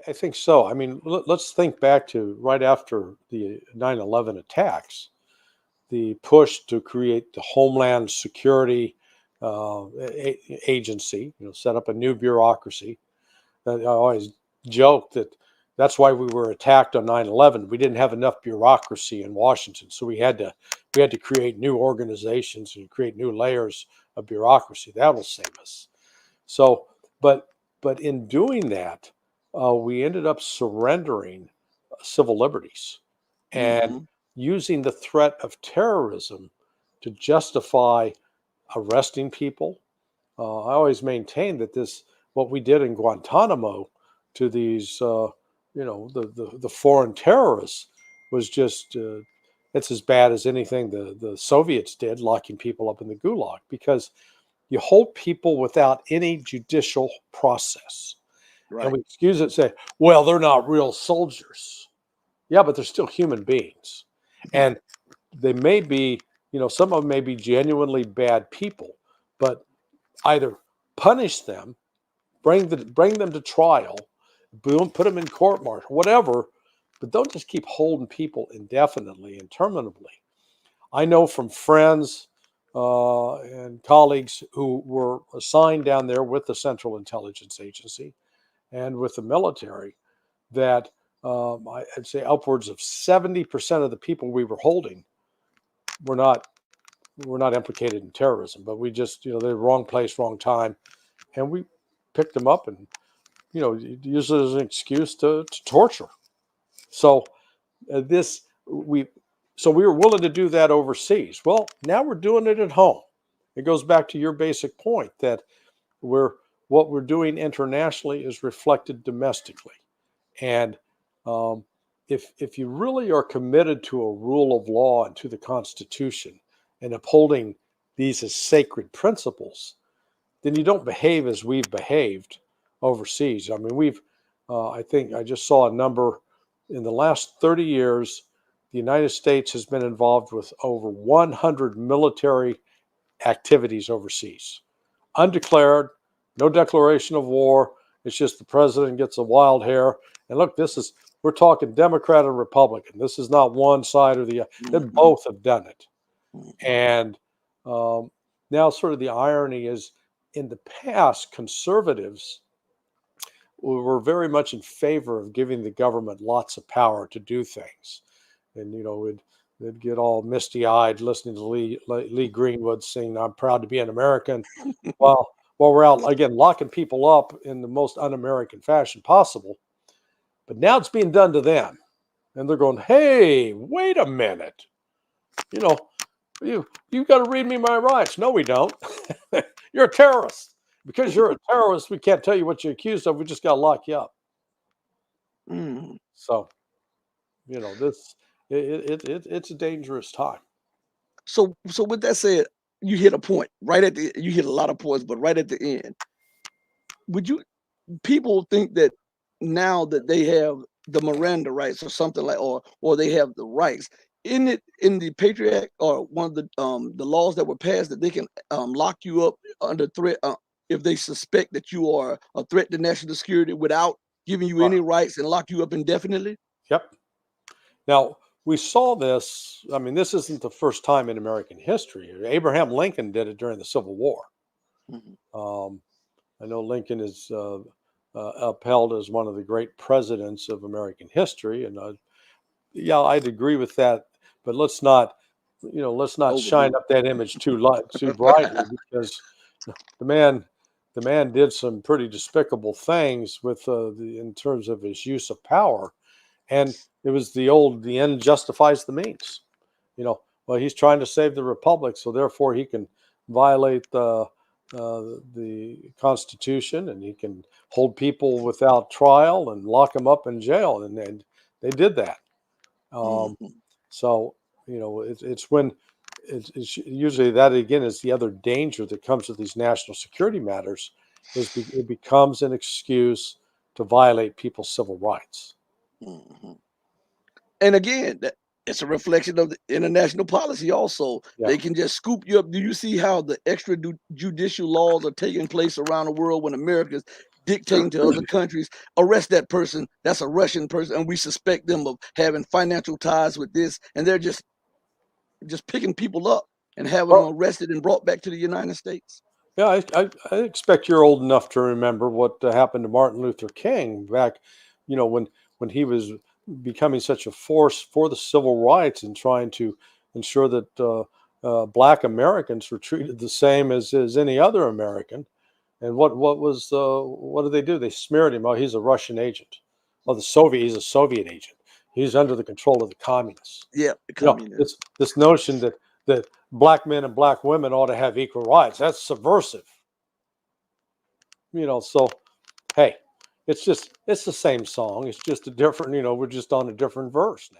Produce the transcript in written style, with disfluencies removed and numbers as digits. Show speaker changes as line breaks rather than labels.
I think so. I mean, let's think back to right after the 9/11 attacks, the push to create the Homeland Security Agency, set up a new bureaucracy. I always joke that that's why we were attacked on 9/11. We didn't have enough bureaucracy in Washington, so we had to create new organizations and create new layers of bureaucracy. That will save us. So, but but in doing that, we ended up surrendering civil liberties and
Hmm.
using the threat of terrorism to justify arresting people. I always maintain that what we did in Guantanamo to these, the foreign terrorists was just, it's as bad as anything the Soviets did, locking people up in the gulag, because you hold people without any judicial process. And
Right.
we excuse it and say, well, they're not real soldiers. Yeah, but they're still human beings. And they may be, some of them may be genuinely bad people, but either punish them, bring them to trial, boom, put them in court martial, whatever, but don't just keep holding people indefinitely, interminably. I know from friends and colleagues who were assigned down there with the Central Intelligence Agency and with the military that I'd say upwards of 70% of the people we were holding were not were not implicated in terrorism, but we just, they're wrong place, wrong time, and we picked them up and use it as an excuse to torture. So this we so we were willing to do that overseas. Well, now we're doing it at home. It goes back to your basic point that we're what we're doing internationally is reflected domestically. And um, if you really are committed to a rule of law and to the Constitution and upholding these as sacred principles, then you don't behave as we've behaved overseas. I mean, I think I just saw a number in the last 30 years, the United States has been involved with over 100 military activities overseas, undeclared, no declaration of war. It's just the president gets a wild hair. And look, we're talking Democrat and Republican. This is not one side or the other. They
Hmm.
both have done it. And um, now, sort of the irony is in the past, conservatives were very much in favor of giving the government lots of power to do things. And, they'd get all misty eyed listening to Lee Greenwood sing, I'm proud to be an American. While, while we're out, again, locking people up in the most un American fashion possible. But now it's being done to them. And they're going, hey, wait a minute. You know, you've got to read me my rights. No, we don't. You're a terrorist. Because you're a terrorist, we can't tell you what you're accused of. We just got to lock you up.
Hmm.
So, this it's a dangerous time.
So with that said, you hit a point right at the. You hit a lot of points, but right at the end, would you? People think that now that they have the Miranda rights or something like, or they have the rights. In it in the Patriot Act or one of the laws that were passed that they can lock you up under threat if they suspect that you are a threat to national security without giving you any rights and lock you up indefinitely.
Yep. Now, we saw this. I mean, this isn't the first time in American history. Abraham Lincoln did it during the Civil War.
Mhm.
Um, I know Lincoln is upheld as one of the great presidents of American history, and yeah, I'd agree with that. But let's not shine
Overdo
up that image too brightly, because the man the man did some pretty despicable things with in terms of his use of power, and it was the end justifies the means. Well, he's trying to save the republic, so therefore he can violate the Constitution, and he can hold people without trial and lock them up in jail, and they did that. Um,
Mhm.
so it's when it's usually that again is the other danger that comes with these national security matters it becomes an excuse to violate people's civil rights.
Mhm. And again, it's a reflection of the international policy. Also,
Yeah.
they can just scoop you up. Do you see how the extrajudicial laws are taking place around the world when America's dictating to other countries, arrest that person, that's a Russian person, and we suspect them of having financial ties with this, and they're just picking people up and having them
Well,
arrested and brought back to the United States.
yeah, I expect you're old enough to remember what happened to Martin Luther King back, when he was becoming such a force for the civil rights and trying to ensure that Black Americans were treated the same as any other American. And what did they do? They smeared him. Oh, he's a Russian agent. Oh, he's a Soviet agent. He's under the control of the communists.
Yeah, the
You know,
communists.
this notion that black men and black women ought to have equal rights. That's subversive. So hey, it's the same song. It's just a different, we're just on a different verse now.